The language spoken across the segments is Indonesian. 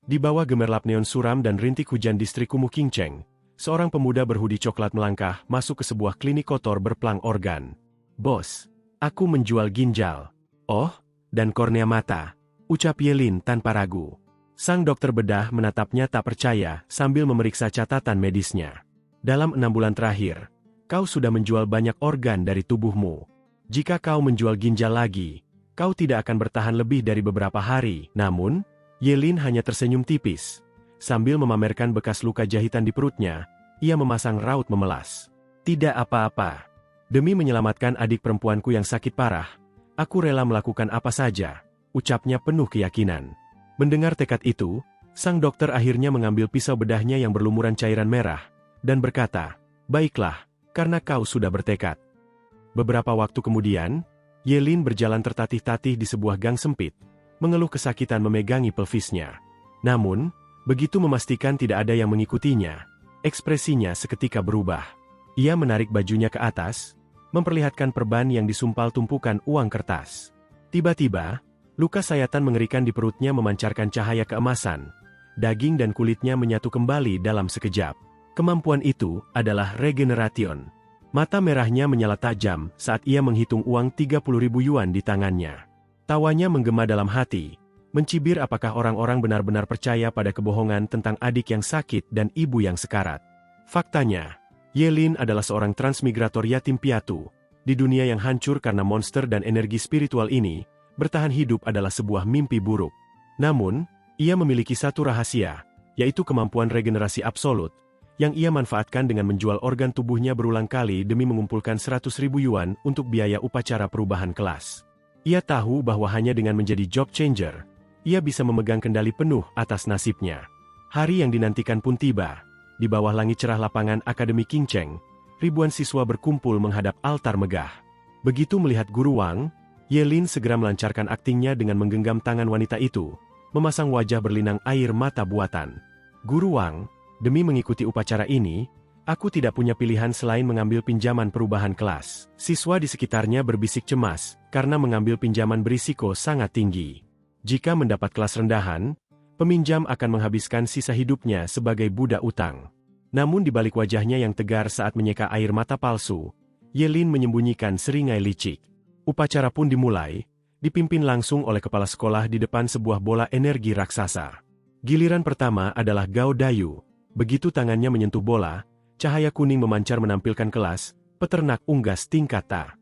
Di bawah gemerlap neon suram dan rintik hujan distrik kumuh Qingcheng, seorang pemuda berhudi coklat melangkah masuk ke sebuah klinik kotor berplang organ. "Bos, aku menjual ginjal. Oh, dan kornea mata," ucap Yelin tanpa ragu. Sang dokter bedah menatapnya tak percaya sambil memeriksa catatan medisnya. "Dalam 6 bulan terakhir, kau sudah menjual banyak organ dari tubuhmu. Jika kau menjual ginjal lagi, kau tidak akan bertahan lebih dari beberapa hari." Namun, Yelin hanya tersenyum tipis. Sambil memamerkan bekas luka jahitan di perutnya, ia memasang raut memelas. "Tidak apa-apa. Demi menyelamatkan adik perempuanku yang sakit parah, aku rela melakukan apa saja," ucapnya penuh keyakinan. Mendengar tekad itu, sang dokter akhirnya mengambil pisau bedahnya yang berlumuran cairan merah, dan berkata, "Baiklah, karena kau sudah bertekad." Beberapa waktu kemudian, Yelin berjalan tertatih-tatih di sebuah gang sempit, mengeluh kesakitan memegangi pelvisnya. Namun, begitu memastikan tidak ada yang mengikutinya, ekspresinya seketika berubah. Ia menarik bajunya ke atas, memperlihatkan perban yang disumpal tumpukan uang kertas. Tiba-tiba, luka sayatan mengerikan di perutnya memancarkan cahaya keemasan. Daging dan kulitnya menyatu kembali dalam sekejap. Kemampuan itu adalah regeneration. Mata merahnya menyala tajam saat ia menghitung uang 30.000 yuan di tangannya. Tawanya menggema dalam hati, mencibir apakah orang-orang benar-benar percaya pada kebohongan tentang adik yang sakit dan ibu yang sekarat. Faktanya, Yelin adalah seorang transmigrator yatim piatu. Di dunia yang hancur karena monster dan energi spiritual ini, bertahan hidup adalah sebuah mimpi buruk. Namun, ia memiliki satu rahasia, yaitu kemampuan regenerasi absolut, yang ia manfaatkan dengan menjual organ tubuhnya berulang kali demi mengumpulkan 100.000 yuan untuk biaya upacara perubahan kelas. Ia tahu bahwa hanya dengan menjadi job changer, ia bisa memegang kendali penuh atas nasibnya. Hari yang dinantikan pun tiba. Di bawah langit cerah lapangan Akademi Qingcheng, ribuan siswa berkumpul menghadap altar megah. Begitu melihat Guru Wang, Yelin segera melancarkan aktingnya dengan menggenggam tangan wanita itu, memasang wajah berlinang air mata buatan. "Guru Wang, demi mengikuti upacara ini, aku tidak punya pilihan selain mengambil pinjaman perubahan kelas." Siswa di sekitarnya berbisik cemas, karena mengambil pinjaman berisiko sangat tinggi. Jika mendapat kelas rendahan, peminjam akan menghabiskan sisa hidupnya sebagai budak utang. Namun di balik wajahnya yang tegar saat menyeka air mata palsu, Yelin menyembunyikan seringai licik. Upacara pun dimulai, dipimpin langsung oleh kepala sekolah di depan sebuah bola energi raksasa. Giliran pertama adalah Gao Dayu. Begitu tangannya menyentuh bola, cahaya kuning memancar menampilkan kelas, peternak unggas tingkat Ta.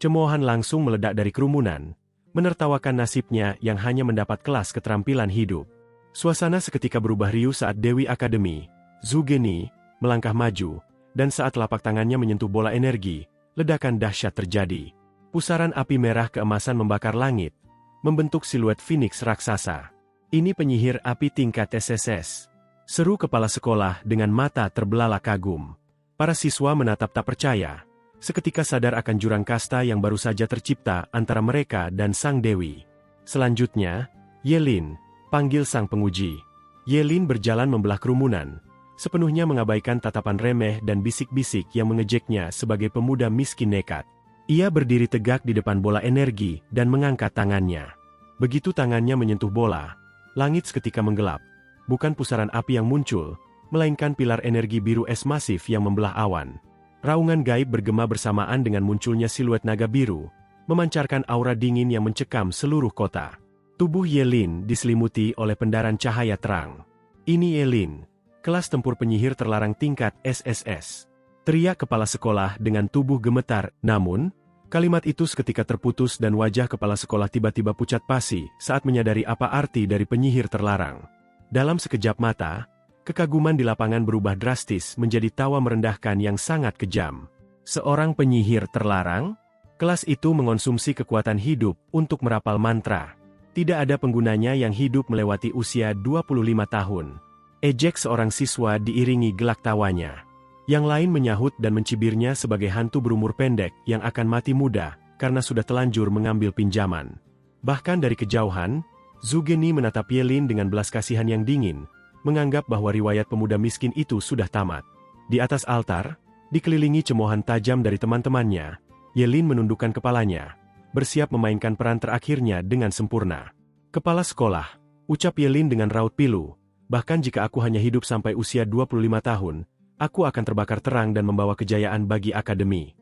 Cemoohan langsung meledak dari kerumunan, menertawakan nasibnya yang hanya mendapat kelas keterampilan hidup. Suasana seketika berubah riuh saat Dewi Akademi, Zhu Geni, melangkah maju, dan saat telapak tangannya menyentuh bola energi, ledakan dahsyat terjadi. Pusaran api merah keemasan membakar langit, membentuk siluet Phoenix raksasa. "Ini penyihir api tingkat SSS." Seru kepala sekolah dengan mata terbelalak kagum. Para siswa menatap tak percaya, seketika sadar akan jurang kasta yang baru saja tercipta antara mereka dan Sang Dewi. Selanjutnya, "Yelin," panggil sang penguji. Yelin berjalan membelah kerumunan, sepenuhnya mengabaikan tatapan remeh dan bisik-bisik yang mengejeknya sebagai pemuda miskin nekat. Ia berdiri tegak di depan bola energi dan mengangkat tangannya. Begitu tangannya menyentuh bola, langit seketika menggelap. Bukan pusaran api yang muncul, melainkan pilar energi biru es masif yang membelah awan. Raungan gaib bergema bersamaan dengan munculnya siluet naga biru, memancarkan aura dingin yang mencekam seluruh kota. Tubuh Yelin diselimuti oleh pendaran cahaya terang. "Ini Yelin, kelas tempur penyihir terlarang tingkat SSS." Teriak kepala sekolah dengan tubuh gemetar, namun, kalimat itu seketika terputus dan wajah kepala sekolah tiba-tiba pucat pasi saat menyadari apa arti dari penyihir terlarang. Dalam sekejap mata, kekaguman di lapangan berubah drastis menjadi tawa merendahkan yang sangat kejam. Seorang penyihir terlarang? Kelas itu mengonsumsi kekuatan hidup untuk merapal mantra. Tidak ada penggunanya yang hidup melewati usia 25 tahun. Ejek seorang siswa diiringi gelak tawanya. Yang lain menyahut dan mencibirnya sebagai hantu berumur pendek yang akan mati muda karena sudah telanjur mengambil pinjaman. Bahkan dari kejauhan, Zhu Geni menatap Yelin dengan belas kasihan yang dingin, menganggap bahwa riwayat pemuda miskin itu sudah tamat. Di atas altar, dikelilingi cemoohan tajam dari teman-temannya, Yelin menundukkan kepalanya, bersiap memainkan peran terakhirnya dengan sempurna. "Kepala sekolah," Ucap Yelin dengan raut pilu. Bahkan jika aku hanya hidup sampai usia 25 tahun, aku akan terbakar terang dan membawa kejayaan bagi akademi.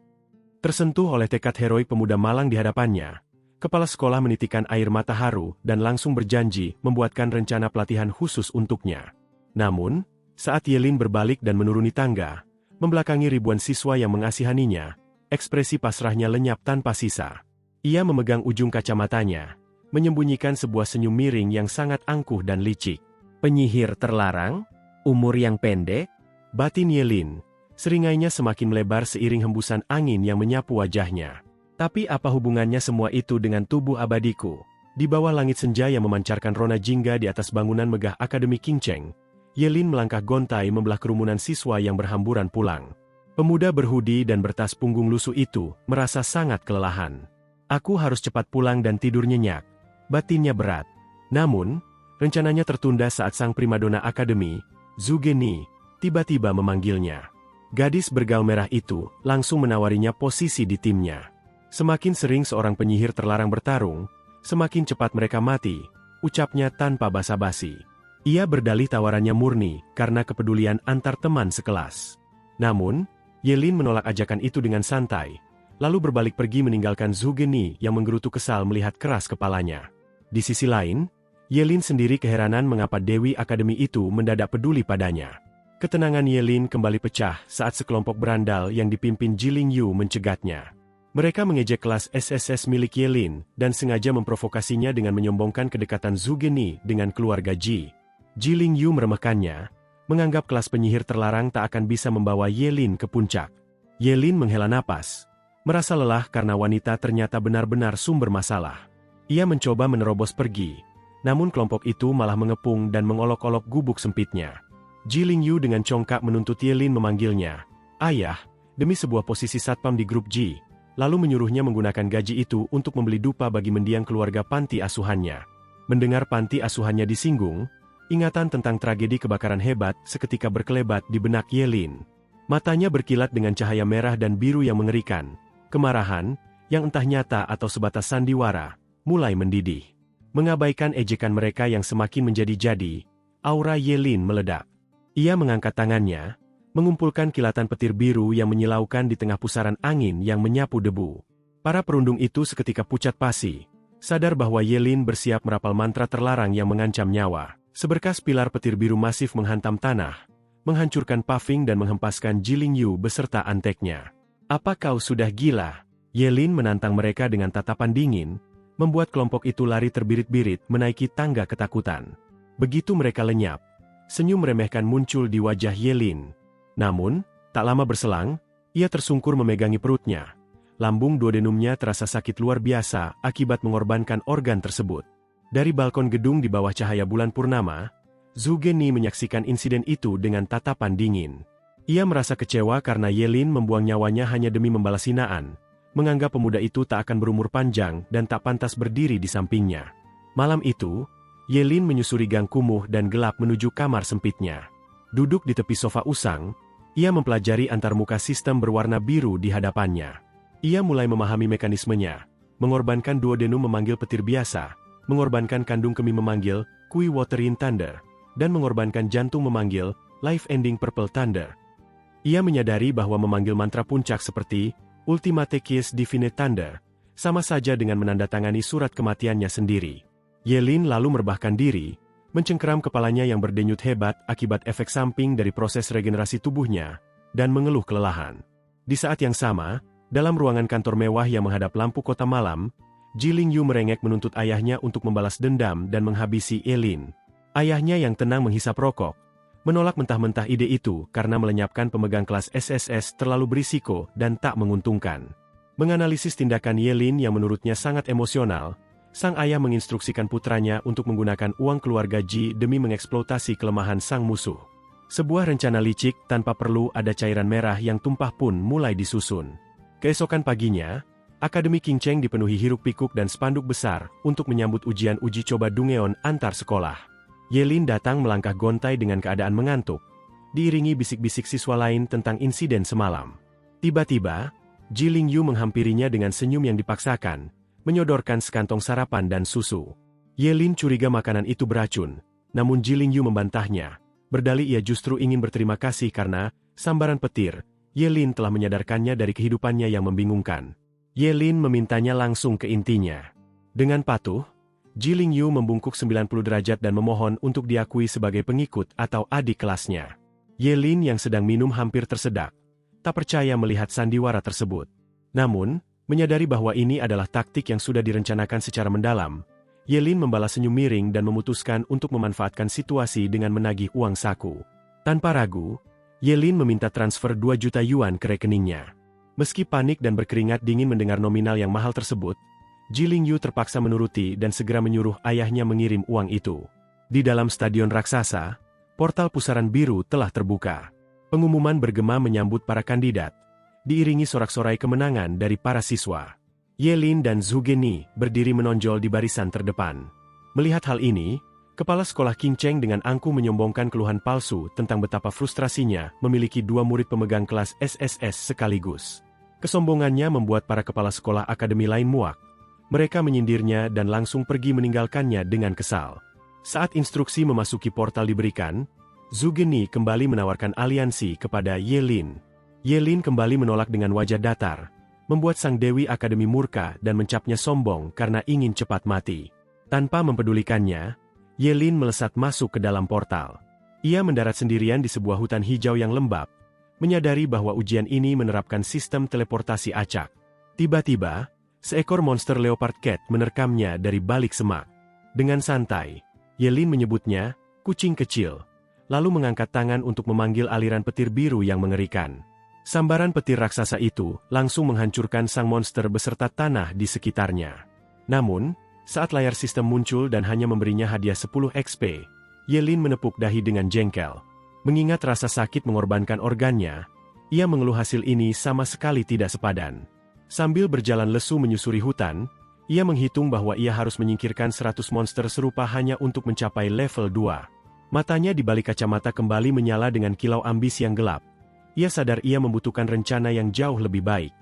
Tersentuh oleh tekad heroik pemuda malang di hadapannya, kepala sekolah menitikan air mata haru dan langsung berjanji membuatkan rencana pelatihan khusus untuknya. Namun, saat Yelin berbalik dan menuruni tangga, membelakangi ribuan siswa yang mengasihaninya, ekspresi pasrahnya lenyap tanpa sisa. Ia memegang ujung kacamatanya, menyembunyikan sebuah senyum miring yang sangat angkuh dan licik. Penyihir terlarang? Umur yang pendek? Batin Yelin, seringainya semakin melebar seiring hembusan angin yang menyapu wajahnya. Tapi apa hubungannya semua itu dengan tubuh abadiku? Di bawah langit senja yang memancarkan rona jingga di atas bangunan megah Akademi King Cheng, Yelin melangkah gontai membelah kerumunan siswa yang berhamburan pulang. Pemuda berhudi dan bertas punggung lusuh itu merasa sangat kelelahan. Aku harus cepat pulang dan tidur nyenyak. Batinnya berat. Namun, rencananya tertunda saat sang primadona akademi, Zhu Geni, tiba-tiba memanggilnya. Gadis bergaul merah itu langsung menawarinya posisi di timnya. Semakin sering seorang penyihir terlarang bertarung, semakin cepat mereka mati, ucapnya tanpa basa-basi. Ia berdalih tawarannya murni karena kepedulian antar teman sekelas. Namun, Yelin menolak ajakan itu dengan santai, lalu berbalik pergi meninggalkan Zhu Geni yang menggerutu kesal melihat keras kepalanya. Di sisi lain, Yelin sendiri keheranan mengapa Dewi Akademi itu mendadak peduli padanya. Ketenangan Yelin kembali pecah saat sekelompok berandal yang dipimpin Jiling Yu mencegatnya. Mereka mengejek kelas SSS milik Yelin dan sengaja memprovokasinya dengan menyombongkan kedekatan Zhu Geni dengan keluarga Ji. Jiling Yu meremehkannya, menganggap kelas penyihir terlarang tak akan bisa membawa Yelin ke puncak. Yelin menghela napas, merasa lelah karena wanita ternyata benar-benar sumber masalah. Ia mencoba menerobos pergi, namun kelompok itu malah mengepung dan mengolok-olok gubuk sempitnya. Jiling Yu dengan congkak menuntut Yelin memanggilnya ayah, demi sebuah posisi satpam di grup Ji, lalu menyuruhnya menggunakan gaji itu untuk membeli dupa bagi mendiang keluarga panti asuhannya. Mendengar panti asuhannya disinggung, ingatan tentang tragedi kebakaran hebat seketika berkelebat di benak Yelin. Matanya berkilat dengan cahaya merah dan biru yang mengerikan. Kemarahan, yang entah nyata atau sebatas sandiwara, mulai mendidih. Mengabaikan ejekan mereka yang semakin menjadi-jadi, aura Yelin meledak. Ia mengangkat tangannya, mengumpulkan kilatan petir biru yang menyilaukan di tengah pusaran angin yang menyapu debu. Para perundung itu seketika pucat pasi, sadar bahwa Yelin bersiap merapal mantra terlarang yang mengancam nyawa. Seberkas pilar petir biru masif menghantam tanah, menghancurkan paving dan menghempaskan Jiling Yu beserta anteknya. Apa kau sudah gila? Yelin menantang mereka dengan tatapan dingin, membuat kelompok itu lari terbirit-birit menaiki tangga ketakutan. Begitu mereka lenyap, senyum meremehkan muncul di wajah Yelin. Namun, tak lama berselang, ia tersungkur memegangi perutnya. Lambung duodenumnya terasa sakit luar biasa akibat mengorbankan organ tersebut. Dari balkon gedung di bawah cahaya bulan purnama, Zhu Geni menyaksikan insiden itu dengan tatapan dingin. Ia merasa kecewa karena Yelin membuang nyawanya hanya demi membalas hinaan, menganggap pemuda itu tak akan berumur panjang dan tak pantas berdiri di sampingnya. Malam itu, Yelin menyusuri gang kumuh dan gelap menuju kamar sempitnya. Duduk di tepi sofa usang, ia mempelajari antarmuka sistem berwarna biru di hadapannya. Ia mulai memahami mekanismenya, mengorbankan duodenum memanggil petir biasa, mengorbankan kandung kemih memanggil Kui Waterin Thunder, dan mengorbankan jantung memanggil Life Ending Purple Thunder. Ia menyadari bahwa memanggil mantra puncak seperti Ultimate Kiss Divine Thunder, sama saja dengan menandatangani surat kematiannya sendiri. Yelin lalu merebahkan diri, mencengkeram kepalanya yang berdenyut hebat akibat efek samping dari proses regenerasi tubuhnya, dan mengeluh kelelahan. Di saat yang sama, dalam ruangan kantor mewah yang menghadap lampu kota malam, Jiling Yu merengek menuntut ayahnya untuk membalas dendam dan menghabisi Yelin. Ayahnya yang tenang menghisap rokok, menolak mentah-mentah ide itu karena melenyapkan pemegang kelas SSS terlalu berisiko dan tak menguntungkan. Menganalisis tindakan Yelin yang menurutnya sangat emosional, sang ayah menginstruksikan putranya untuk menggunakan uang keluarga Ji demi mengeksploitasi kelemahan sang musuh. Sebuah rencana licik tanpa perlu ada cairan merah yang tumpah pun mulai disusun. Keesokan paginya, Akademi King Cheng dipenuhi hiruk-pikuk dan spanduk besar untuk menyambut ujian uji coba Dungeon antar sekolah. Yelin datang melangkah gontai dengan keadaan mengantuk, diiringi bisik-bisik siswa lain tentang insiden semalam. Tiba-tiba, Jiling Yu menghampirinya dengan senyum yang dipaksakan, menyodorkan sekantong sarapan dan susu. Ye Lin curiga makanan itu beracun, namun Jiling Yu membantahnya. Berdalih ia justru ingin berterima kasih karena sambaran petir Ye Lin telah menyadarkannya dari kehidupannya yang membingungkan. Ye Lin memintanya langsung ke intinya. Dengan patuh, Jiling Yu membungkuk 90 derajat dan memohon untuk diakui sebagai pengikut atau adik kelasnya. Ye Lin yang sedang minum hampir tersedak, tak percaya melihat sandiwara tersebut. Namun, menyadari bahwa ini adalah taktik yang sudah direncanakan secara mendalam, Ye Lin membalas senyum miring dan memutuskan untuk memanfaatkan situasi dengan menagih uang saku. Tanpa ragu, Ye Lin meminta transfer 2 juta yuan ke rekeningnya. Meski panik dan berkeringat dingin mendengar nominal yang mahal tersebut, Jiling Yu terpaksa menuruti dan segera menyuruh ayahnya mengirim uang itu. Di dalam stadion raksasa, portal pusaran biru telah terbuka. Pengumuman bergema menyambut para kandidat, diiringi sorak-sorai kemenangan dari para siswa. Ye Lin dan Zhu Geni berdiri menonjol di barisan terdepan. Melihat hal ini, kepala sekolah Qing Cheng dengan angkuh menyombongkan keluhan palsu tentang betapa frustrasinya memiliki 2 murid pemegang kelas SSS sekaligus. Kesombongannya membuat para kepala sekolah akademi lain muak. Mereka menyindirnya dan langsung pergi meninggalkannya dengan kesal. Saat instruksi memasuki portal diberikan, Zhu Geni kembali menawarkan aliansi kepada Ye Lin. Ye Lin kembali menolak dengan wajah datar, membuat sang Dewi Akademi murka dan mencapnya sombong karena ingin cepat mati. Tanpa mempedulikannya, Ye Lin melesat masuk ke dalam portal. Ia mendarat sendirian di sebuah hutan hijau yang lembab, menyadari bahwa ujian ini menerapkan sistem teleportasi acak. Tiba-tiba, seekor monster leopard cat menerkamnya dari balik semak. Dengan santai, Ye Lin menyebutnya, kucing kecil, lalu mengangkat tangan untuk memanggil aliran petir biru yang mengerikan. Sambaran petir raksasa itu langsung menghancurkan sang monster beserta tanah di sekitarnya. Namun, saat layar sistem muncul dan hanya memberinya hadiah 10 XP, Ye Lin menepuk dahi dengan jengkel. Mengingat rasa sakit mengorbankan organnya, ia mengeluh hasil ini sama sekali tidak sepadan. Sambil berjalan lesu menyusuri hutan, ia menghitung bahwa ia harus menyingkirkan 100 monster serupa hanya untuk mencapai level 2. Matanya di balik kacamata kembali menyala dengan kilau ambisi yang gelap. Ia sadar ia membutuhkan rencana yang jauh lebih baik.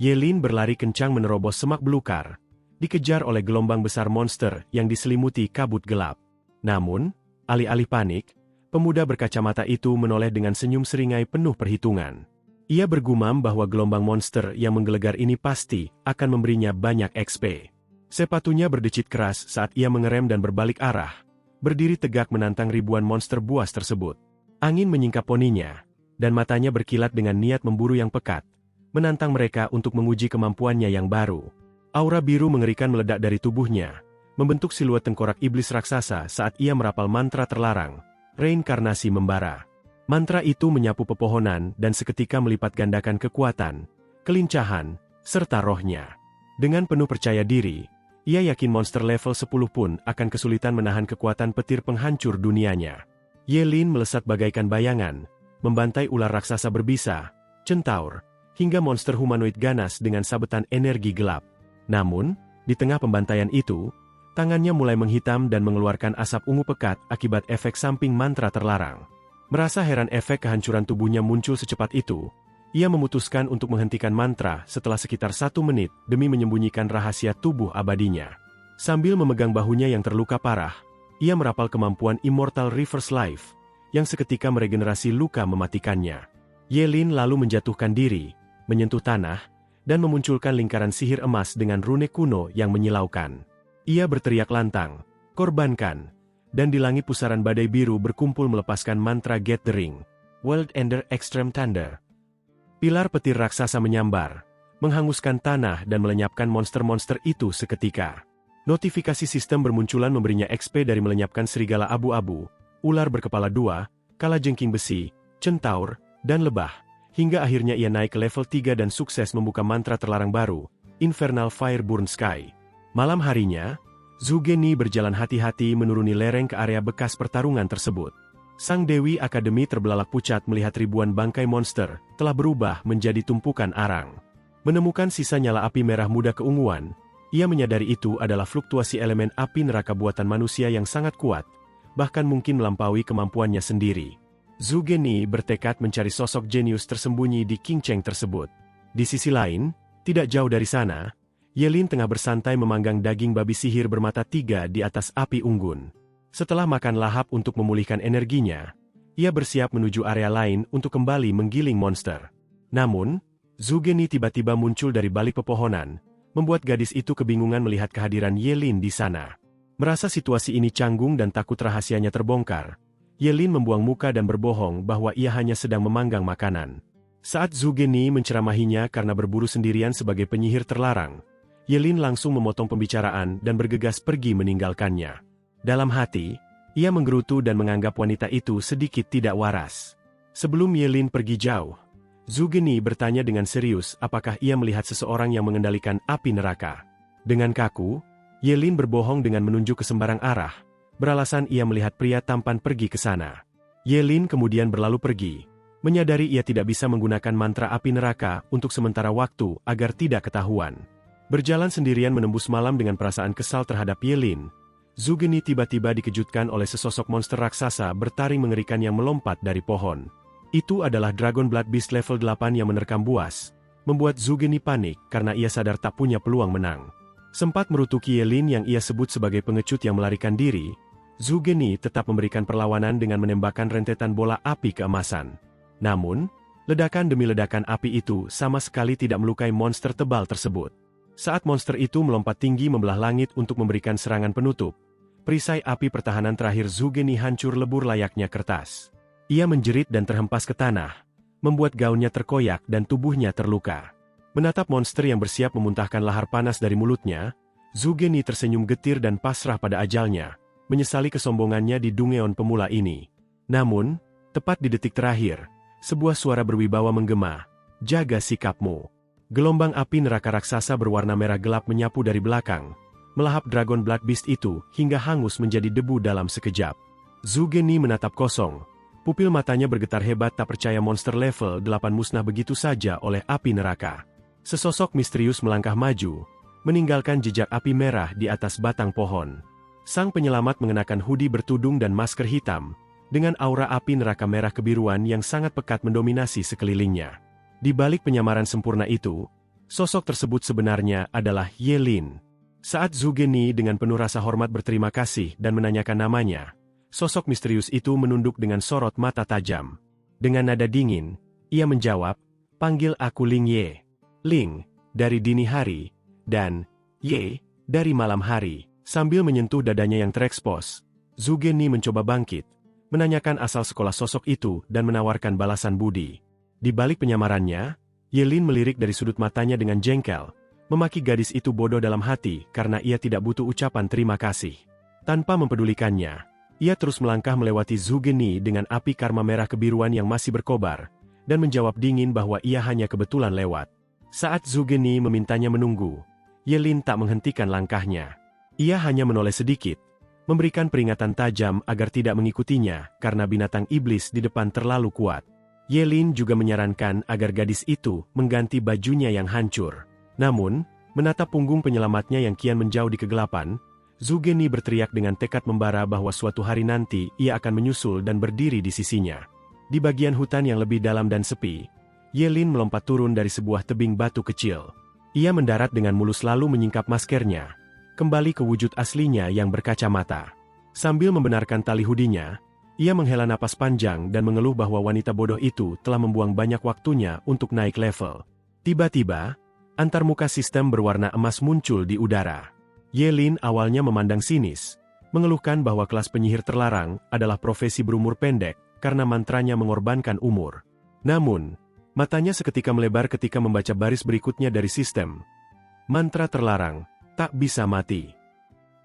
Ye Lin berlari kencang menerobos semak belukar, dikejar oleh gelombang besar monster yang diselimuti kabut gelap. Namun, alih-alih panik, pemuda berkacamata itu menoleh dengan senyum seringai penuh perhitungan. Ia bergumam bahwa gelombang monster yang menggelegar ini pasti akan memberinya banyak XP. Sepatunya berdecit keras saat ia mengerem dan berbalik arah, berdiri tegak menantang ribuan monster buas tersebut. Angin menyingkap poninya, dan matanya berkilat dengan niat memburu yang pekat, menantang mereka untuk menguji kemampuannya yang baru. Aura biru mengerikan meledak dari tubuhnya, membentuk siluet tengkorak iblis raksasa saat ia merapal mantra terlarang, reinkarnasi membara. Mantra itu menyapu pepohonan dan seketika melipat gandakan kekuatan, kelincahan, serta rohnya. Dengan penuh percaya diri, ia yakin monster level 10 pun akan kesulitan menahan kekuatan petir penghancur dunianya. Ye Lin melesat bagaikan bayangan, membantai ular raksasa berbisa, centaur, hingga monster humanoid ganas dengan sabetan energi gelap. Namun, di tengah pembantaian itu, tangannya mulai menghitam dan mengeluarkan asap ungu pekat akibat efek samping mantra terlarang. Merasa heran efek kehancuran tubuhnya muncul secepat itu, ia memutuskan untuk menghentikan mantra setelah sekitar 1 menit demi menyembunyikan rahasia tubuh abadinya. Sambil memegang bahunya yang terluka parah, ia merapal kemampuan Immortal Reverse Life, yang seketika meregenerasi luka mematikannya. Ye Lin lalu menjatuhkan diri, menyentuh tanah, dan memunculkan lingkaran sihir emas dengan rune kuno yang menyilaukan. Ia berteriak lantang, korbankan, dan di langit pusaran badai biru berkumpul melepaskan mantra Get the Ring, World Ender Extreme Thunder. Pilar petir raksasa menyambar, menghanguskan tanah dan melenyapkan monster-monster itu seketika. Notifikasi sistem bermunculan memberinya XP dari melenyapkan serigala abu-abu, ular berkepala 2, kalajengking besi, centaur, dan lebah, hingga akhirnya ia naik ke level 3 dan sukses membuka mantra terlarang baru, Infernal Fireburn Sky. Malam harinya, Zhu Geni berjalan hati-hati menuruni lereng ke area bekas pertarungan tersebut. Sang Dewi Akademi terbelalak pucat melihat ribuan bangkai monster telah berubah menjadi tumpukan arang. Menemukan sisa nyala api merah muda keunguan, ia menyadari itu adalah fluktuasi elemen api neraka buatan manusia yang sangat kuat, bahkan mungkin melampaui kemampuannya sendiri. Zhu Geni bertekad mencari sosok jenius tersembunyi di Qing Cheng tersebut. Di sisi lain, tidak jauh dari sana, Yelin tengah bersantai memanggang daging babi sihir bermata 3 di atas api unggun. Setelah makan lahap untuk memulihkan energinya, ia bersiap menuju area lain untuk kembali menggiling monster. Namun, Zugeni tiba-tiba muncul dari balik pepohonan, membuat gadis itu kebingungan melihat kehadiran Yelin di sana. Merasa situasi ini canggung dan takut rahasianya terbongkar, Yelin membuang muka dan berbohong bahwa ia hanya sedang memanggang makanan. Saat Zugeni menceramahinya karena berburu sendirian sebagai penyihir terlarang, Yelin langsung memotong pembicaraan dan bergegas pergi meninggalkannya. Dalam hati, ia menggerutu dan menganggap wanita itu sedikit tidak waras. Sebelum Yelin pergi jauh, Zugeni bertanya dengan serius apakah ia melihat seseorang yang mengendalikan api neraka. Dengan kaku, Yelin berbohong dengan menunjuk ke sembarang arah, beralasan ia melihat pria tampan pergi ke sana. Yelin kemudian berlalu pergi, menyadari ia tidak bisa menggunakan mantra api neraka untuk sementara waktu agar tidak ketahuan. Berjalan sendirian menembus malam dengan perasaan kesal terhadap Yelin, Zugeni tiba-tiba dikejutkan oleh sesosok monster raksasa bertaring mengerikan yang melompat dari pohon. Itu adalah Dragon Blood Beast level 8 yang menerkam buas, membuat Zugeni panik karena ia sadar tak punya peluang menang. Sempat merutuki Yelin yang ia sebut sebagai pengecut yang melarikan diri, Zugeni tetap memberikan perlawanan dengan menembakkan rentetan bola api keemasan. Namun, ledakan demi ledakan api itu sama sekali tidak melukai monster tebal tersebut. Saat monster itu melompat tinggi membelah langit untuk memberikan serangan penutup, perisai api pertahanan terakhir Zugeni hancur lebur layaknya kertas. Ia menjerit dan terhempas ke tanah, membuat gaunnya terkoyak dan tubuhnya terluka. Menatap monster yang bersiap memuntahkan lahar panas dari mulutnya, Zugeni tersenyum getir dan pasrah pada ajalnya, menyesali kesombongannya di Dungeon pemula ini. Namun, tepat di detik terakhir, sebuah suara berwibawa menggema, "Jaga sikapmu." Gelombang api neraka raksasa berwarna merah gelap menyapu dari belakang, melahap Dragon Blood Beast itu hingga hangus menjadi debu dalam sekejap. Zugeni menatap kosong, pupil matanya bergetar hebat tak percaya monster level 8 musnah begitu saja oleh api neraka. Sesosok misterius melangkah maju, meninggalkan jejak api merah di atas batang pohon. Sang penyelamat mengenakan hoodie bertudung dan masker hitam, dengan aura api neraka merah kebiruan yang sangat pekat mendominasi sekelilingnya. Di balik penyamaran sempurna itu, sosok tersebut sebenarnya adalah Yelin. Saat Zugeni dengan penuh rasa hormat berterima kasih dan menanyakan namanya, sosok misterius itu menunduk dengan sorot mata tajam. Dengan nada dingin, ia menjawab, "Panggil aku Ling Ye." Ling, dari dini hari, dan Ye, dari malam hari. Sambil menyentuh dadanya yang terekspos, Zugeni mencoba bangkit, menanyakan asal sekolah sosok itu dan menawarkan balasan budi. Di balik penyamarannya, Yelin melirik dari sudut matanya dengan jengkel, memaki gadis itu bodoh dalam hati karena ia tidak butuh ucapan terima kasih. Tanpa mempedulikannya, ia terus melangkah melewati Zugeni dengan api karma merah kebiruan yang masih berkobar, dan menjawab dingin bahwa ia hanya kebetulan lewat. Saat Zugeni memintanya menunggu, Yelin tak menghentikan langkahnya. Ia hanya menoleh sedikit, memberikan peringatan tajam agar tidak mengikutinya karena binatang iblis di depan terlalu kuat. Yelin juga menyarankan agar gadis itu mengganti bajunya yang hancur. Namun, menatap punggung penyelamatnya yang kian menjauh di kegelapan, Zugeni berteriak dengan tekad membara bahwa suatu hari nanti ia akan menyusul dan berdiri di sisinya. Di bagian hutan yang lebih dalam dan sepi, Yelin melompat turun dari sebuah tebing batu kecil. Ia mendarat dengan mulus lalu menyingkap maskernya, kembali ke wujud aslinya yang berkacamata. Sambil membenarkan tali hoodie-nya, ia menghela napas panjang dan mengeluh bahwa wanita bodoh itu telah membuang banyak waktunya untuk naik level. Tiba-tiba, antarmuka sistem berwarna emas muncul di udara. Yelin awalnya memandang sinis, mengeluhkan bahwa kelas penyihir terlarang adalah profesi berumur pendek karena mantranya mengorbankan umur. Namun, matanya seketika melebar ketika membaca baris berikutnya dari sistem. Mantra terlarang, tak bisa mati.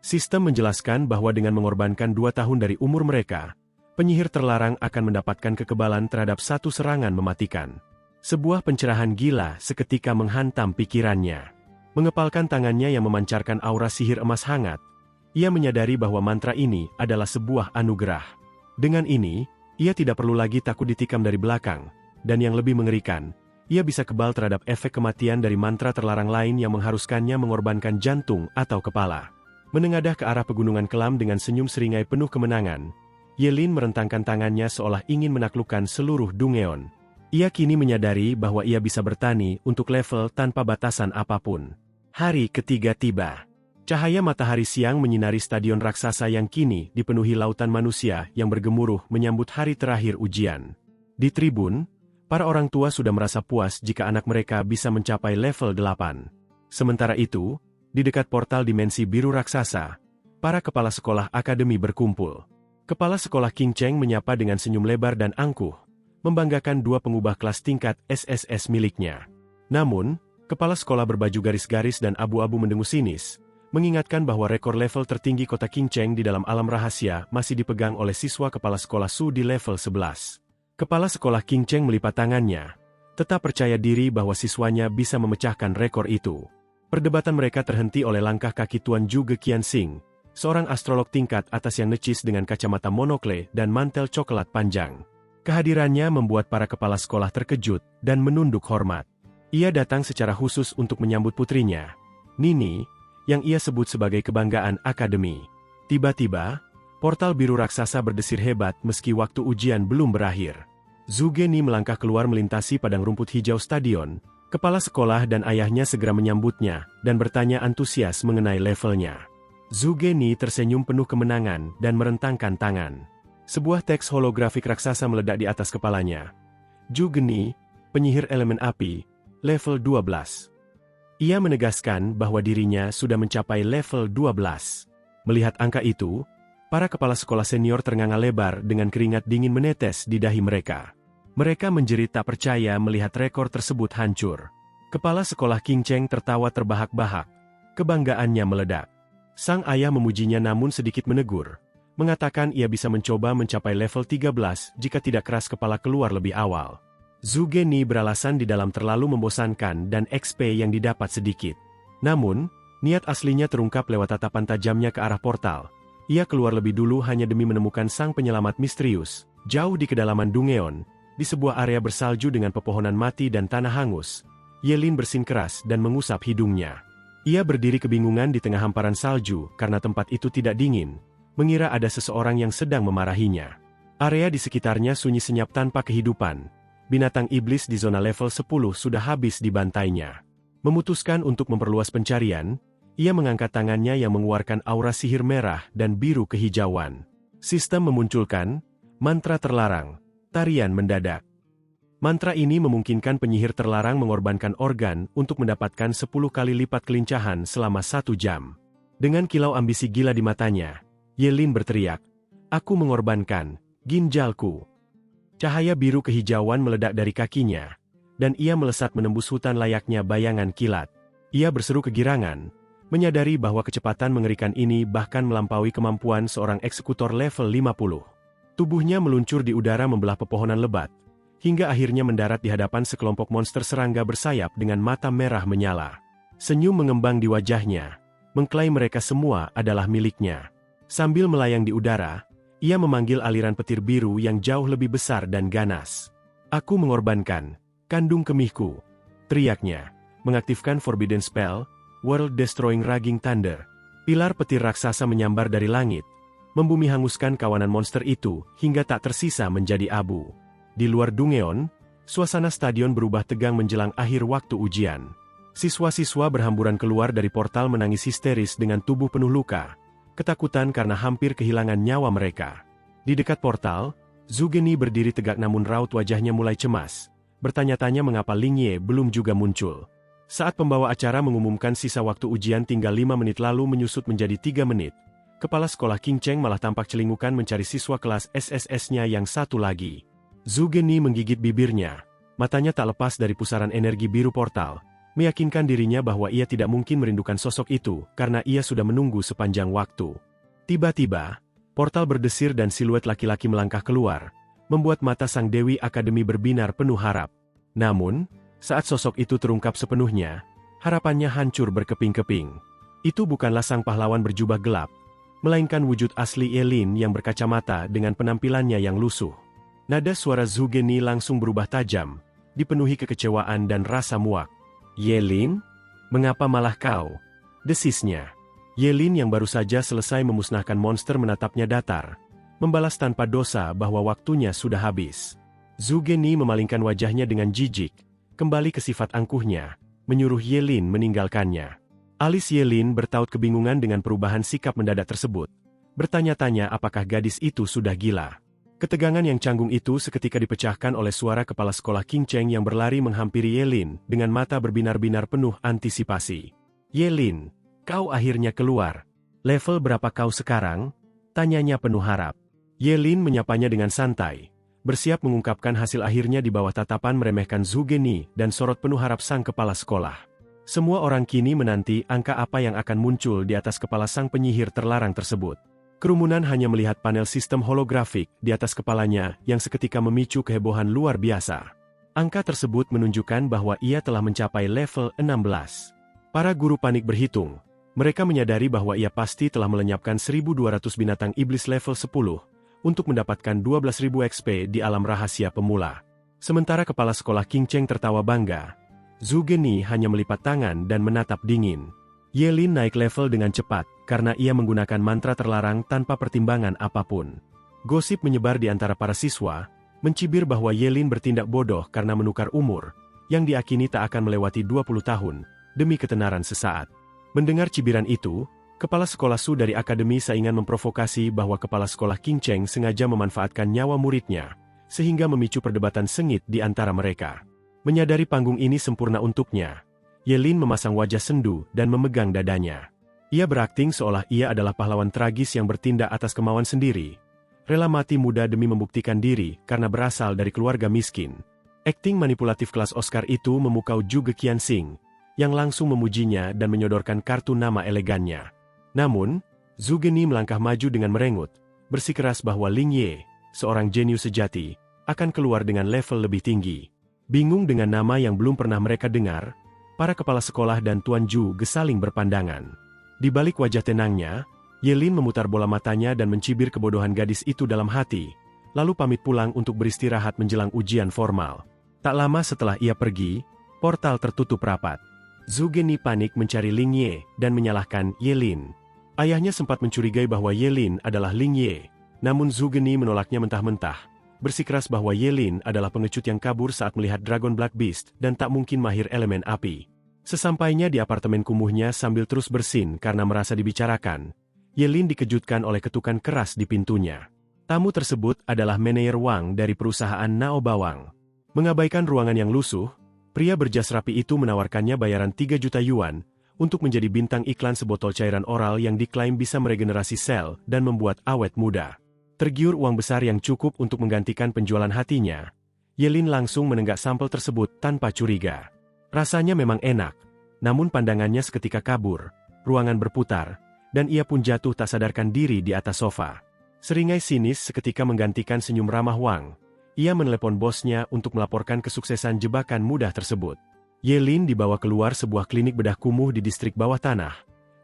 Sistem menjelaskan bahwa dengan mengorbankan 2 tahun dari umur mereka, penyihir terlarang akan mendapatkan kekebalan terhadap satu serangan mematikan. Sebuah pencerahan gila seketika menghantam pikirannya. Mengepalkan tangannya yang memancarkan aura sihir emas hangat, ia menyadari bahwa mantra ini adalah sebuah anugerah. Dengan ini, ia tidak perlu lagi takut ditikam dari belakang, dan yang lebih mengerikan, ia bisa kebal terhadap efek kematian dari mantra terlarang lain yang mengharuskannya mengorbankan jantung atau kepala. Menengadah ke arah pegunungan kelam dengan senyum seringai penuh kemenangan, Yelin merentangkan tangannya seolah ingin menaklukkan seluruh Dungeon. Ia kini menyadari bahwa ia bisa bertani untuk level tanpa batasan apapun. Hari ketiga tiba. Cahaya matahari siang menyinari stadion raksasa yang kini dipenuhi lautan manusia yang bergemuruh menyambut hari terakhir ujian. Di tribun, para orang tua sudah merasa puas jika anak mereka bisa mencapai level 8. Sementara itu, di dekat portal dimensi biru raksasa, para kepala sekolah akademi berkumpul. Kepala sekolah King Cheng menyapa dengan senyum lebar dan angkuh, membanggakan dua pengubah kelas tingkat SSS miliknya. Namun, kepala sekolah berbaju garis-garis dan abu-abu mendengus sinis, mengingatkan bahwa rekor level tertinggi kota King Cheng di dalam alam rahasia masih dipegang oleh siswa kepala sekolah Su di level 11. Kepala sekolah King Cheng melipat tangannya, tetap percaya diri bahwa siswanya bisa memecahkan rekor itu. Perdebatan mereka terhenti oleh langkah kaki Tuan Zhuge Qianxing, seorang astrolog tingkat atas yang necis dengan kacamata monokle dan mantel coklat panjang. Kehadirannya membuat para kepala sekolah terkejut dan menunduk hormat. Ia datang secara khusus untuk menyambut putrinya, Nini, yang ia sebut sebagai kebanggaan akademi. Tiba-tiba, portal biru raksasa berdesir hebat meski waktu ujian belum berakhir. Zhuge Ni melangkah keluar melintasi padang rumput hijau stadion. Kepala sekolah dan ayahnya segera menyambutnya dan bertanya antusias mengenai levelnya. Zhuge Ni tersenyum penuh kemenangan dan merentangkan tangan. Sebuah teks holografik raksasa meledak di atas kepalanya. Zhuge Ni, penyihir elemen api, level 12. Ia menegaskan bahwa dirinya sudah mencapai level 12. Melihat angka itu, para kepala sekolah senior ternganga lebar dengan keringat dingin menetes di dahi mereka. Mereka menjerit tak percaya melihat rekor tersebut hancur. Kepala sekolah King Cheng tertawa terbahak-bahak. Kebanggaannya meledak. Sang ayah memujinya namun sedikit menegur, mengatakan ia bisa mencoba mencapai level 13 jika tidak keras kepala keluar lebih awal. Zhuge Ni beralasan di dalam terlalu membosankan dan XP yang didapat sedikit. Namun, niat aslinya terungkap lewat tatapan tajamnya ke arah portal. Ia keluar lebih dulu hanya demi menemukan sang penyelamat misterius, jauh di kedalaman Dungeon, di sebuah area bersalju dengan pepohonan mati dan tanah hangus. Ye Lin bersin keras dan mengusap hidungnya. Ia berdiri kebingungan di tengah hamparan salju karena tempat itu tidak dingin, mengira ada seseorang yang sedang memarahinya. Area di sekitarnya sunyi senyap tanpa kehidupan. Binatang iblis di zona level 10 sudah habis dibantainya. Memutuskan untuk memperluas pencarian, ia mengangkat tangannya yang mengeluarkan aura sihir merah dan biru kehijauan. Sistem memunculkan mantra terlarang, tarian mendadak. Mantra ini memungkinkan penyihir terlarang mengorbankan organ untuk mendapatkan 10 kali lipat kelincahan selama 1 jam. Dengan kilau ambisi gila di matanya, Ye Lin berteriak, "Aku mengorbankan ginjalku." Cahaya biru kehijauan meledak dari kakinya, dan ia melesat menembus hutan layaknya bayangan kilat. Ia berseru kegirangan, menyadari bahwa kecepatan mengerikan ini bahkan melampaui kemampuan seorang eksekutor level 50. Tubuhnya meluncur di udara membelah pepohonan lebat, hingga akhirnya mendarat di hadapan sekelompok monster serangga bersayap dengan mata merah menyala. Senyum mengembang di wajahnya, mengklaim mereka semua adalah miliknya. Sambil melayang di udara, ia memanggil aliran petir biru yang jauh lebih besar dan ganas. "Aku mengorbankan kandung kemihku," teriaknya, mengaktifkan Forbidden Spell, World Destroying Raging Thunder. Pilar petir raksasa menyambar dari langit, membumi hanguskan kawanan monster itu hingga tak tersisa menjadi abu. Di luar Dungeon, suasana stadion berubah tegang menjelang akhir waktu ujian. Siswa-siswa berhamburan keluar dari portal menangis histeris dengan tubuh penuh luka, ketakutan karena hampir kehilangan nyawa mereka. Di dekat portal, Zhuge Ni berdiri tegak namun raut wajahnya mulai cemas, bertanya-tanya mengapa Ling Ye belum juga muncul. Saat pembawa acara mengumumkan sisa waktu ujian tinggal 5 menit lalu menyusut menjadi 3 menit, kepala sekolah King Cheng malah tampak celingukan mencari siswa kelas SSS-nya yang satu lagi. Zhuge Ni menggigit bibirnya, matanya tak lepas dari pusaran energi biru portal, meyakinkan dirinya bahwa ia tidak mungkin merindukan sosok itu karena ia sudah menunggu sepanjang waktu. Tiba-tiba, portal berdesir dan siluet laki-laki melangkah keluar, membuat mata sang Dewi Akademi berbinar penuh harap. Namun, saat sosok itu terungkap sepenuhnya, harapannya hancur berkeping-keping. Itu bukanlah sang pahlawan berjubah gelap, melainkan wujud asli Ye Lin yang berkacamata dengan penampilannya yang lusuh. Nada suara Zhuge Ni langsung berubah tajam, dipenuhi kekecewaan dan rasa muak. "Ye Lin? Mengapa malah kau?" desisnya. Ye Lin yang baru saja selesai memusnahkan monster menatapnya datar, membalas tanpa dosa bahwa waktunya sudah habis. Zhuge Ni memalingkan wajahnya dengan jijik, kembali ke sifat angkuhnya, menyuruh Ye Lin meninggalkannya. Alis Yelin bertaut kebingungan dengan perubahan sikap mendadak tersebut. Bertanya-tanya apakah gadis itu sudah gila. Ketegangan yang canggung itu seketika dipecahkan oleh suara kepala sekolah Qing Cheng yang berlari menghampiri Yelin dengan mata berbinar-binar penuh antisipasi. "Yelin, kau akhirnya keluar. Level berapa kau sekarang?" tanyanya penuh harap. Yelin menyapanya dengan santai, bersiap mengungkapkan hasil akhirnya di bawah tatapan meremehkan Zhu Geni dan sorot penuh harap sang kepala sekolah. Semua orang kini menanti angka apa yang akan muncul di atas kepala sang penyihir terlarang tersebut. Kerumunan hanya melihat panel sistem holografik di atas kepalanya yang seketika memicu kehebohan luar biasa. Angka tersebut menunjukkan bahwa ia telah mencapai level 16. Para guru panik berhitung. Mereka menyadari bahwa ia pasti telah melenyapkan 1.200 binatang iblis level 10 untuk mendapatkan 12.000 XP di alam rahasia pemula. Sementara kepala sekolah Qing Cheng tertawa bangga, Zhu Geni hanya melipat tangan dan menatap dingin. Yelin naik level dengan cepat karena ia menggunakan mantra terlarang tanpa pertimbangan apapun. Gosip menyebar di antara para siswa, mencibir bahwa Yelin bertindak bodoh karena menukar umur, yang diakini tak akan melewati 20 tahun, demi ketenaran sesaat. Mendengar cibiran itu, kepala sekolah Su dari akademi saingan memprovokasi bahwa kepala sekolah Qing Cheng sengaja memanfaatkan nyawa muridnya, sehingga memicu perdebatan sengit di antara mereka. Menyadari panggung ini sempurna untuknya, Yelin memasang wajah sendu dan memegang dadanya. Ia berakting seolah ia adalah pahlawan tragis yang bertindak atas kemauan sendiri, rela mati muda demi membuktikan diri karena berasal dari keluarga miskin. Akting manipulatif kelas Oscar itu memukau Zhu Geqianxing, yang langsung memujinya dan menyodorkan kartu nama elegannya. Namun, Zhu Geni melangkah maju dengan merengut, bersikeras bahwa Ling Ye, seorang jenius sejati, akan keluar dengan level lebih tinggi. Bingung dengan nama yang belum pernah mereka dengar, para kepala sekolah dan Tuan Zhu gesaling berpandangan. Di balik wajah tenangnya, Yelin memutar bola matanya dan mencibir kebodohan gadis itu dalam hati, lalu pamit pulang untuk beristirahat menjelang ujian formal. Tak lama setelah ia pergi, portal tertutup rapat. Zhu Geni panik mencari Ling Ye dan menyalahkan Yelin. Ayahnya sempat mencurigai bahwa Yelin adalah Ling Ye, namun Zhu Geni menolaknya mentah-mentah, bersikeras bahwa Yelin adalah pengecut yang kabur saat melihat Dragon Black Beast dan tak mungkin mahir elemen api. Sesampainya di apartemen kumuhnya sambil terus bersin karena merasa dibicarakan, Yelin dikejutkan oleh ketukan keras di pintunya. Tamu tersebut adalah manajer Wang dari perusahaan Nao Bawang. Mengabaikan ruangan yang lusuh, pria berjas rapi itu menawarkannya bayaran 3 juta yuan untuk menjadi bintang iklan sebotol cairan oral yang diklaim bisa meregenerasi sel dan membuat awet muda. Tergiur uang besar yang cukup untuk menggantikan penjualan hatinya, Yelin langsung menenggak sampel tersebut tanpa curiga. Rasanya memang enak, namun pandangannya seketika kabur, ruangan berputar, dan ia pun jatuh tak sadarkan diri di atas sofa. Seringai sinis seketika menggantikan senyum ramah Wang, ia menelepon bosnya untuk melaporkan kesuksesan jebakan mudah tersebut. Yelin dibawa keluar sebuah klinik bedah kumuh di distrik bawah tanah,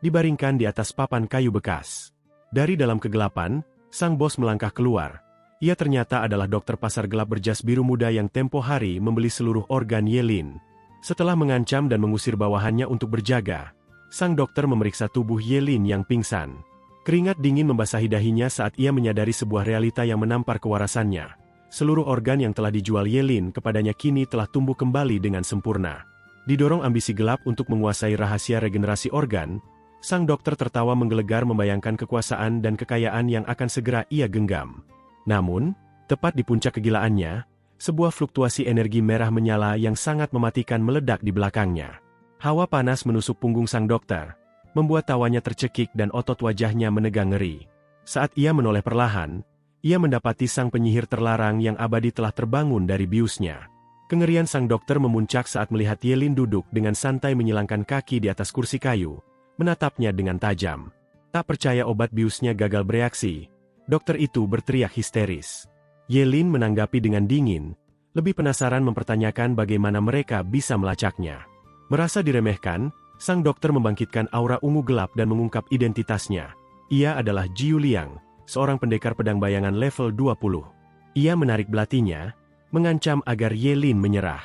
dibaringkan di atas papan kayu bekas. Dari dalam kegelapan, sang bos melangkah keluar. Ia ternyata adalah dokter pasar gelap berjas biru muda yang tempo hari membeli seluruh organ Yelin. Setelah mengancam dan mengusir bawahannya untuk berjaga, sang dokter memeriksa tubuh Yelin yang pingsan. Keringat dingin membasahi dahinya saat ia menyadari sebuah realita yang menampar kewarasannya. Seluruh organ yang telah dijual Yelin kepadanya kini telah tumbuh kembali dengan sempurna. Didorong ambisi gelap untuk menguasai rahasia regenerasi organ, sang dokter tertawa menggelegar membayangkan kekuasaan dan kekayaan yang akan segera ia genggam. Namun, tepat di puncak kegilaannya, sebuah fluktuasi energi merah menyala yang sangat mematikan meledak di belakangnya. Hawa panas menusuk punggung sang dokter, membuat tawanya tercekik dan otot wajahnya menegang ngeri. Saat ia menoleh perlahan, ia mendapati sang penyihir terlarang yang abadi telah terbangun dari biusnya. Kengerian sang dokter memuncak saat melihat Yelin duduk dengan santai menyilangkan kaki di atas kursi kayu, menatapnya dengan tajam. Tak percaya obat biusnya gagal bereaksi, dokter itu berteriak histeris. Yelin menanggapi dengan dingin, lebih penasaran mempertanyakan bagaimana mereka bisa melacaknya. Merasa diremehkan, sang dokter membangkitkan aura ungu gelap dan mengungkap identitasnya. Ia adalah Jiu Liang, seorang pendekar pedang bayangan level 20. Ia menarik belatinya, mengancam agar Yelin menyerah.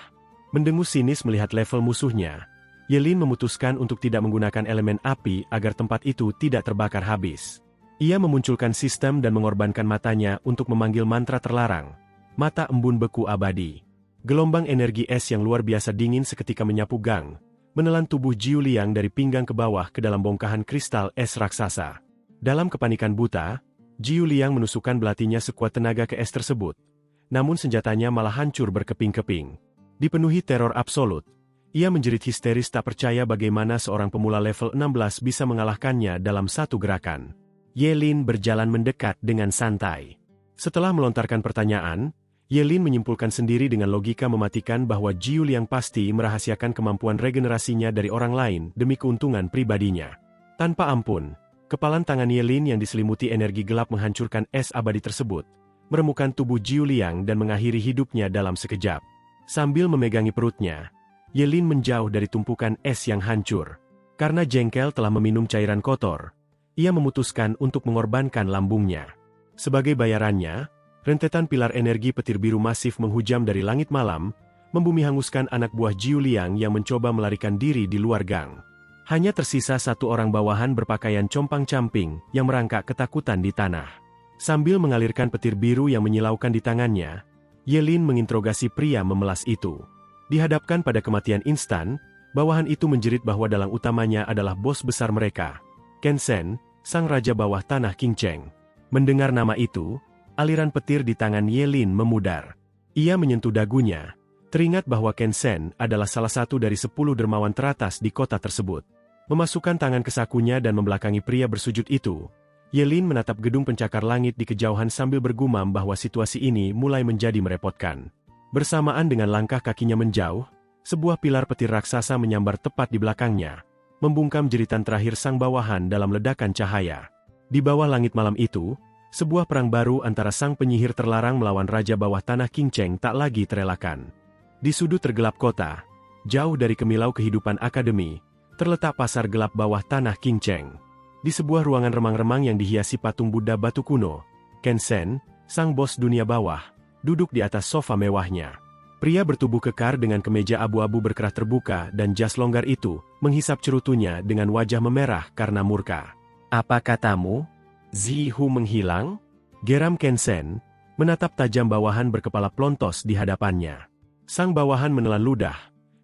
Mendengus sinis melihat level musuhnya, Yelin memutuskan untuk tidak menggunakan elemen api agar tempat itu tidak terbakar habis. Ia memunculkan sistem dan mengorbankan matanya untuk memanggil mantra terlarang. Mata embun beku abadi. Gelombang energi es yang luar biasa dingin seketika menyapu gang, menelan tubuh Jiu Liang dari pinggang ke bawah ke dalam bongkahan kristal es raksasa. Dalam kepanikan buta, Jiu Liang menusukkan belatinya sekuat tenaga ke es tersebut. Namun senjatanya malah hancur berkeping-keping. Dipenuhi teror absolut, ia menjerit histeris tak percaya bagaimana seorang pemula level 16 bisa mengalahkannya dalam satu gerakan. Ye Lin berjalan mendekat dengan santai. Setelah melontarkan pertanyaan, Ye Lin menyimpulkan sendiri dengan logika mematikan bahwa Jiu Liang pasti merahasiakan kemampuan regenerasinya dari orang lain demi keuntungan pribadinya. Tanpa ampun, kepalan tangan Ye Lin yang diselimuti energi gelap menghancurkan es abadi tersebut, meremukan tubuh Jiu Liang dan mengakhiri hidupnya dalam sekejap. Sambil memegangi perutnya, Ye Lin menjauh dari tumpukan es yang hancur. Karena jengkel telah meminum cairan kotor, ia memutuskan untuk mengorbankan lambungnya. Sebagai bayarannya, rentetan pilar energi petir biru masif menghujam dari langit malam, membumi hanguskan anak buah Jiu Liang yang mencoba melarikan diri di luar gang. Hanya tersisa satu orang bawahan berpakaian compang-camping yang merangkak ketakutan di tanah. Sambil mengalirkan petir biru yang menyilaukan di tangannya, Ye Lin menginterogasi pria memelas itu. Dihadapkan pada kematian instan, bawahan itu menjerit bahwa dalang utamanya adalah bos besar mereka, Ken Sen, sang raja bawah tanah Qing Cheng. Mendengar nama itu, aliran petir di tangan Ye Lin memudar. Ia menyentuh dagunya, teringat bahwa Ken Sen adalah salah satu dari 10 dermawan teratas di kota tersebut. Memasukkan tangan ke sakunya dan membelakangi pria bersujud itu, Ye Lin menatap gedung pencakar langit di kejauhan sambil bergumam bahwa situasi ini mulai menjadi merepotkan. Bersamaan dengan langkah kakinya menjauh, sebuah pilar petir raksasa menyambar tepat di belakangnya, membungkam jeritan terakhir sang bawahan dalam ledakan cahaya. Di bawah langit malam itu, sebuah perang baru antara sang penyihir terlarang melawan raja bawah tanah Qing Cheng tak lagi terelakkan. Di sudut tergelap kota, jauh dari kemilau kehidupan akademi, terletak pasar gelap bawah tanah Qing Cheng. Di sebuah ruangan remang-remang yang dihiasi patung Buddha batu kuno, Ken Sen, sang bos dunia bawah, duduk di atas sofa mewahnya. Pria bertubuh kekar dengan kemeja abu-abu berkerah terbuka dan jas longgar itu, menghisap cerutunya dengan wajah memerah karena murka. "Apa katamu? Zihu menghilang?" Geram Ken Sen, menatap tajam bawahan berkepala plontos di hadapannya. Sang bawahan menelan ludah.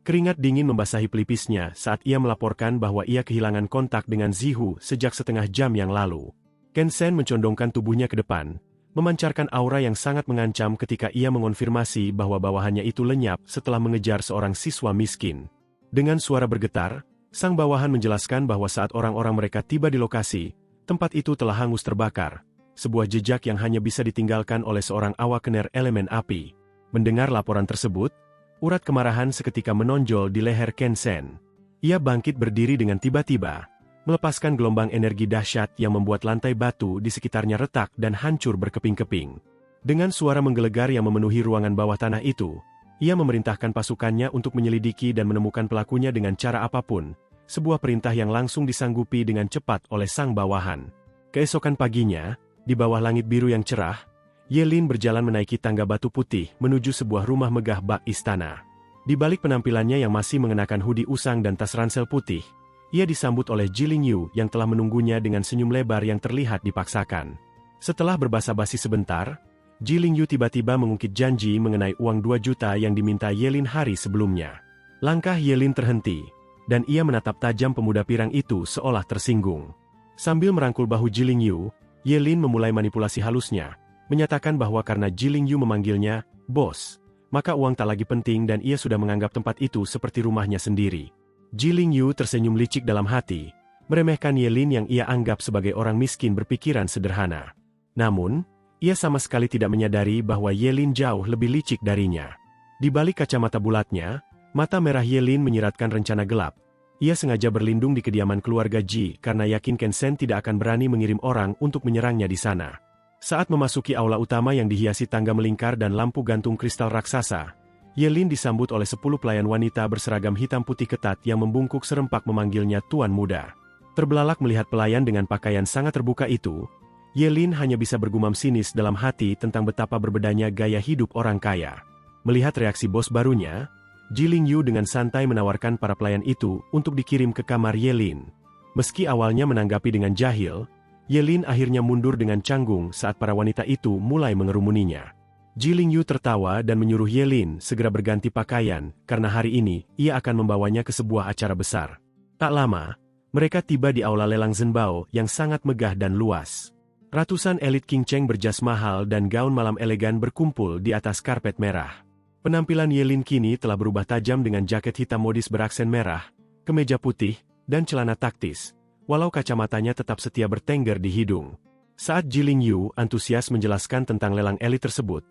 Keringat dingin membasahi pelipisnya saat ia melaporkan bahwa ia kehilangan kontak dengan Zihu sejak setengah jam yang lalu. Ken Sen mencondongkan tubuhnya ke depan, memancarkan aura yang sangat mengancam ketika ia mengonfirmasi bahwa bawahannya itu lenyap setelah mengejar seorang siswa miskin. Dengan suara bergetar, sang bawahan menjelaskan bahwa saat orang-orang mereka tiba di lokasi, tempat itu telah hangus terbakar, sebuah jejak yang hanya bisa ditinggalkan oleh seorang awakener elemen api. Mendengar laporan tersebut, urat kemarahan seketika menonjol di leher Ken Sen. Ia bangkit berdiri dengan tiba-tiba, melepaskan gelombang energi dahsyat yang membuat lantai batu di sekitarnya retak dan hancur berkeping-keping. Dengan suara menggelegar yang memenuhi ruangan bawah tanah itu, ia memerintahkan pasukannya untuk menyelidiki dan menemukan pelakunya dengan cara apapun, sebuah perintah yang langsung disanggupi dengan cepat oleh sang bawahan. Keesokan paginya, di bawah langit biru yang cerah, Ye Lin berjalan menaiki tangga batu putih menuju sebuah rumah megah bak istana. Di balik penampilannya yang masih mengenakan hoodie usang dan tas ransel putih, ia disambut oleh Jiling Yu yang telah menunggunya dengan senyum lebar yang terlihat dipaksakan. Setelah berbasa-basi sebentar, Jiling Yu tiba-tiba mengungkit janji mengenai uang 2 juta yang diminta Ye Lin hari sebelumnya. Langkah Ye Lin terhenti, dan ia menatap tajam pemuda pirang itu seolah tersinggung. Sambil merangkul bahu Jiling Yu, Ye Lin memulai manipulasi halusnya, menyatakan bahwa karena Jiling Yu memanggilnya bos, maka uang tak lagi penting dan ia sudah menganggap tempat itu seperti rumahnya sendiri. Jiling Yu tersenyum licik dalam hati, meremehkan Ye Lin yang ia anggap sebagai orang miskin berpikiran sederhana. Namun, ia sama sekali tidak menyadari bahwa Ye Lin jauh lebih licik darinya. Di balik kacamata bulatnya, mata merah Ye Lin menyiratkan rencana gelap. Ia sengaja berlindung di kediaman keluarga Ji karena yakin Ken Sen tidak akan berani mengirim orang untuk menyerangnya di sana. Saat memasuki aula utama yang dihiasi tangga melingkar dan lampu gantung kristal raksasa, Ye Lin disambut oleh 10 pelayan wanita berseragam hitam putih ketat yang membungkuk serempak memanggilnya Tuan Muda. Terbelalak melihat pelayan dengan pakaian sangat terbuka itu, Ye Lin hanya bisa bergumam sinis dalam hati tentang betapa berbedanya gaya hidup orang kaya. Melihat reaksi bos barunya, Jiling Yu dengan santai menawarkan para pelayan itu untuk dikirim ke kamar Ye Lin. Meski awalnya menanggapi dengan jahil, Ye Lin akhirnya mundur dengan canggung saat para wanita itu mulai mengerumuninya. Jilin Yu tertawa dan menyuruh Yelin segera berganti pakaian, karena hari ini, ia akan membawanya ke sebuah acara besar. Tak lama, mereka tiba di aula lelang Zhenbao yang sangat megah dan luas. Ratusan elit King Cheng berjas mahal dan gaun malam elegan berkumpul di atas karpet merah. Penampilan Yelin kini telah berubah tajam dengan jaket hitam modis beraksen merah, kemeja putih, dan celana taktis, walau kacamatanya tetap setia bertengger di hidung. Saat Jilin Yu antusias menjelaskan tentang lelang elit tersebut,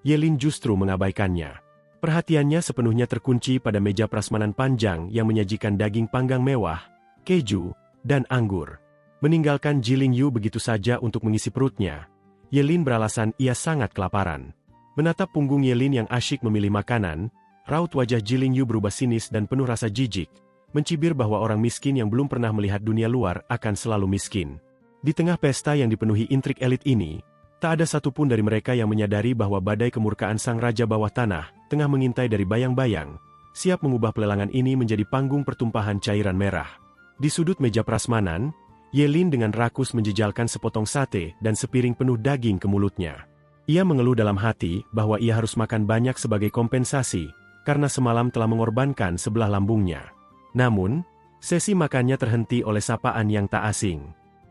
Yelin justru mengabaikannya. Perhatiannya sepenuhnya terkunci pada meja prasmanan panjang yang menyajikan daging panggang mewah, keju, dan anggur. Meninggalkan Jilin Yu begitu saja untuk mengisi perutnya, Yelin beralasan ia sangat kelaparan. Menatap punggung Yelin yang asyik memilih makanan, raut wajah Jilin Yu berubah sinis dan penuh rasa jijik, mencibir bahwa orang miskin yang belum pernah melihat dunia luar akan selalu miskin. Di tengah pesta yang dipenuhi intrik elit ini, tak ada satupun dari mereka yang menyadari bahwa badai kemurkaan sang raja bawah tanah tengah mengintai dari bayang-bayang, siap mengubah pelelangan ini menjadi panggung pertumpahan cairan merah. Di sudut meja prasmanan, Yelin dengan rakus menjejalkan sepotong sate dan sepiring penuh daging ke mulutnya. Ia mengeluh dalam hati bahwa ia harus makan banyak sebagai kompensasi, karena semalam telah mengorbankan sebelah lambungnya. Namun, sesi makannya terhenti oleh sapaan yang tak asing.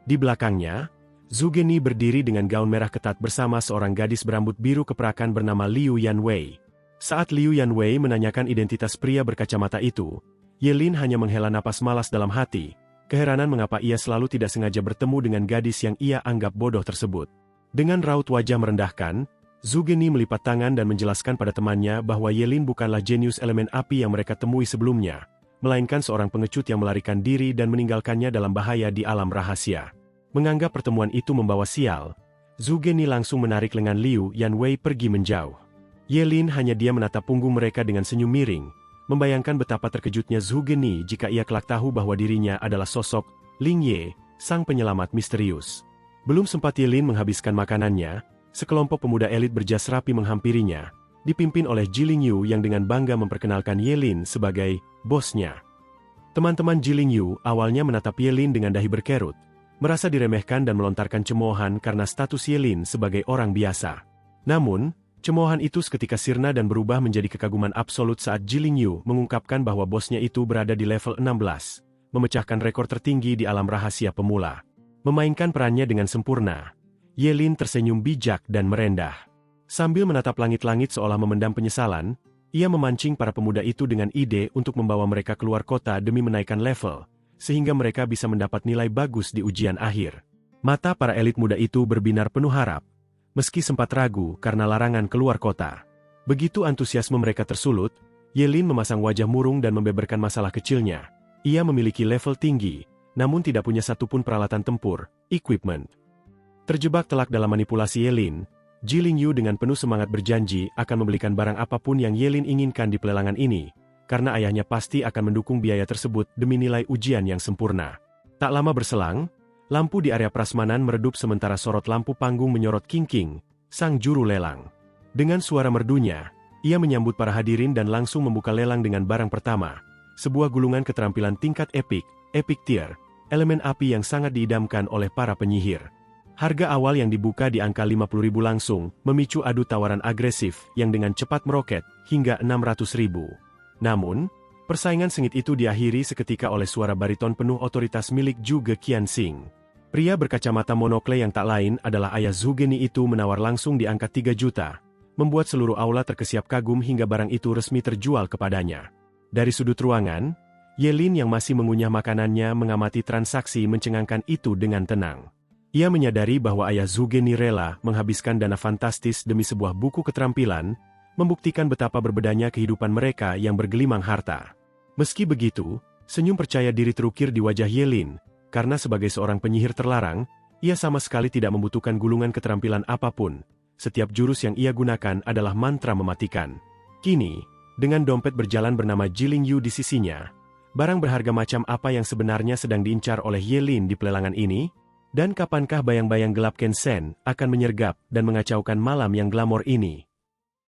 Di belakangnya, Zhu Geni berdiri dengan gaun merah ketat bersama seorang gadis berambut biru keperakan bernama Liu Yanwei. Saat Liu Yanwei menanyakan identitas pria berkacamata itu, Yelin hanya menghela napas malas dalam hati, keheranan mengapa ia selalu tidak sengaja bertemu dengan gadis yang ia anggap bodoh tersebut. Dengan raut wajah merendahkan, Zhu Geni melipat tangan dan menjelaskan pada temannya bahwa Yelin bukanlah jenius elemen api yang mereka temui sebelumnya, melainkan seorang pengecut yang melarikan diri dan meninggalkannya dalam bahaya di alam rahasia. Menganggap pertemuan itu membawa sial, Zhu Geni langsung menarik lengan Liu Yanwei pergi menjauh. Yelin hanya diam menatap punggung mereka dengan senyum miring, membayangkan betapa terkejutnya Zhu Geni jika ia kelak tahu bahwa dirinya adalah sosok Ling Ye, sang penyelamat misterius. Belum sempat Yelin menghabiskan makanannya, sekelompok pemuda elit berjas rapi menghampirinya, dipimpin oleh Jilin Yu yang dengan bangga memperkenalkan Yelin sebagai bosnya. Teman-teman Jilin Yu awalnya menatap Yelin dengan dahi berkerut, merasa diremehkan dan melontarkan cemoohan karena status Yelin sebagai orang biasa. Namun, cemoohan itu seketika sirna dan berubah menjadi kekaguman absolut saat Jilin Yu mengungkapkan bahwa bosnya itu berada di level 16, memecahkan rekor tertinggi di alam rahasia pemula. Memainkan perannya dengan sempurna, Yelin tersenyum bijak dan merendah. Sambil menatap langit-langit seolah memendam penyesalan, ia memancing para pemuda itu dengan ide untuk membawa mereka keluar kota demi menaikkan level, sehingga mereka bisa mendapat nilai bagus di ujian akhir. Mata para elit muda itu berbinar penuh harap, meski sempat ragu karena larangan keluar kota. Begitu antusiasme mereka tersulut, Yelin memasang wajah murung dan membeberkan masalah kecilnya. Ia memiliki level tinggi, namun tidak punya satupun peralatan tempur, equipment. Terjebak telak dalam manipulasi Yelin, Jilin Yu dengan penuh semangat berjanji akan membelikan barang apapun yang Yelin inginkan di pelelangan ini, karena ayahnya pasti akan mendukung biaya tersebut demi nilai ujian yang sempurna. Tak lama berselang, lampu di area prasmanan meredup sementara sorot lampu panggung menyorot King King, sang juru lelang. Dengan suara merdunya, ia menyambut para hadirin dan langsung membuka lelang dengan barang pertama, sebuah gulungan keterampilan tingkat epic tier, elemen api yang sangat diidamkan oleh para penyihir. Harga awal yang dibuka di angka 50.000 langsung, memicu adu tawaran agresif yang dengan cepat meroket hingga 600.000. Namun, persaingan sengit itu diakhiri seketika oleh suara bariton penuh otoritas milik Zhu Geqianxing. Pria berkacamata monokle yang tak lain adalah ayah Zhu Geni itu menawar langsung di angka 3 juta, membuat seluruh aula terkesiap kagum hingga barang itu resmi terjual kepadanya. Dari sudut ruangan, Yelin yang masih mengunyah makanannya mengamati transaksi mencengangkan itu dengan tenang. Ia menyadari bahwa ayah Zhu Geni rela menghabiskan dana fantastis demi sebuah buku keterampilan, membuktikan betapa berbedanya kehidupan mereka yang bergelimang harta. Meski begitu, senyum percaya diri terukir di wajah Yelin, karena sebagai seorang penyihir terlarang, ia sama sekali tidak membutuhkan gulungan keterampilan apapun. Setiap jurus yang ia gunakan adalah mantra mematikan. Kini, dengan dompet berjalan bernama Jilin Yu di sisinya, barang berharga macam apa yang sebenarnya sedang diincar oleh Yelin di pelelangan ini? Dan kapankah bayang-bayang gelap Ken Sen akan menyergap dan mengacaukan malam yang glamor ini?